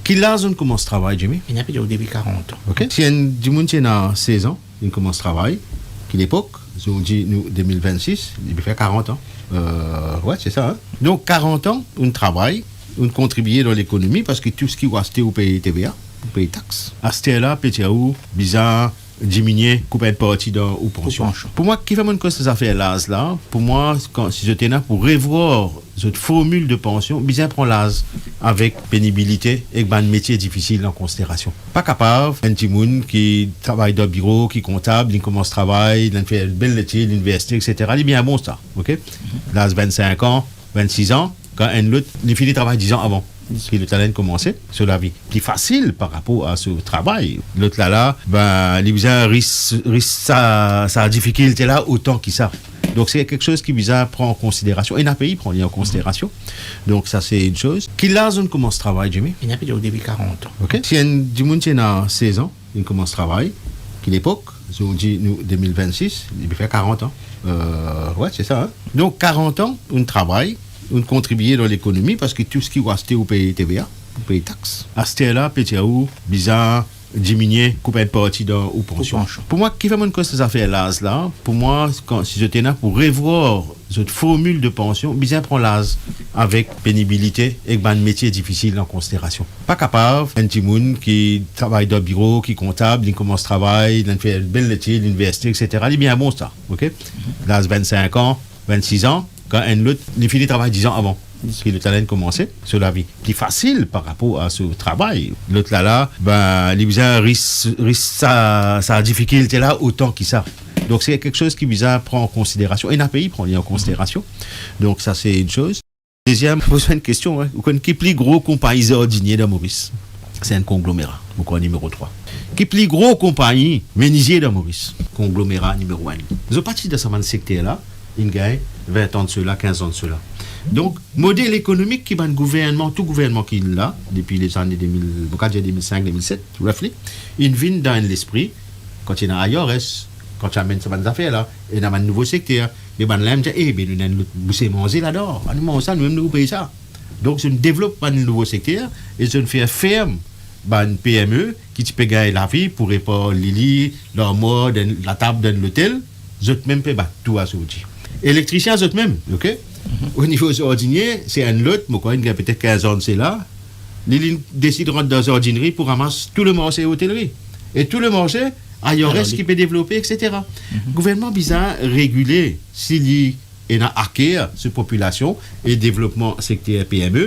Qui là, on commence à travailler, Jimmy? Il n'y a pas au début 40 ans. Ok. Si un du monde qui a 16 ans, il commence à travailler, qui l'époque, on dit nous 2026, il fait 40 ans. Ouais, c'est ça. Hein? Donc 40 ans, on travaille, on contribue dans l'économie parce que tout ce qui va acheter au pays TVA, au pays taxes. Acheter là, petit ou bizarre, diminuer, couper une partie dans ou pension. Pour moi, qui fait mon cause ces affaires-là, pour moi, si je tenais là pour revoir cette formule de pension, bien prendre l'âge avec pénibilité et un métier difficile en considération. Pas capable, un petit monde qui travaille dans le bureau, qui est comptable, il commence à travailler, il fait une belle métier, l'université, etc. Il est bien bon ça, ok? L'âge 25 ans, 26 ans, quand un autre, il finit de travailler 10 ans avant. Puis le talent commençait sur la vie plus facile par rapport à ce travail. L'autre là, ben, il risque sa difficulté là autant qu'il ça. Donc c'est quelque chose qui bizarre prend en considération. Et un pays prend en considération. Donc ça c'est une chose. Qui là on commence à travailler, Jimmy? Il n'y a pas au début 40 ans. Ok. Si un du monde qui a 16 ans, il commence à travailler, qui l'époque, on dit nous 2026, il fait 40 ans. Ouais, c'est ça. Hein? Donc 40 ans, on travaille. On contribue dans l'économie parce que tout ce qui va acheter au pays TVA, au pays taxes. Acheter là, petit ou bizarre, diminuer, couper une partie dans ou pension. Pour moi, qui fait mon cause ces affaires-là, pour moi, si je tenais là pour revoir cette formule de pension, bien prendre l'âge avec pénibilité et un métier difficile en considération. Pas capable, un petit monde qui travaille dans le bureau, qui est comptable, il commence à travailler, il fait une belle métier, l'université, etc. Il est bien bon ça, ok? L'âge 25 ans, 26 ans, quand un autre, il finit de travailler 10 ans avant. Puis le talent commençait sur la vie plus facile par rapport à ce travail. L'autre là, ben, il risque sa difficulté là autant qu'il ça. Donc c'est quelque chose qui bizarre prend en considération. Et un pays prend en considération. Donc ça c'est une chose. Deuxième, je pose une question. Hein. Vous connaissez qui est plus gros compagnie ordinaire de Maurice? C'est un conglomérat. Vous connaissez numéro 3. Qui est plus gros compagnie menuisier de Maurice? Conglomérat numéro 1. Vous êtes parti de ce secteur là. Il gagne 20 ans de cela, 15 ans de cela. Donc, modèle économique qui va gouvernement, tout gouvernement qui est là, depuis les années 2005, 2007, il vient dans l'esprit, quand il y a ailleurs, quand tu amènes ces affaires là, il y a un nouveau secteur, mais ben là, nous avons manger là-dedans, nous payons ça. Donc, je développe un nouveau secteur et je fais ferme une PME qui peut gagner la vie pour réparer les lits, l'armoire, la table dans l'hôtel, je même peux tout à ce outil. Électricien, c'est même, ok? Au niveau ordinaire, c'est un lot, il y a peut-être 15 ans de cela. Il décide de rentrer dans l'ordinerie pour ramasser tout le marché hôtellerie. Et tout le marché, ailleurs reste qui peut développer, etc. Le gouvernement bizarre réguler s'il y a un acquis, cette population et développement secteur PME.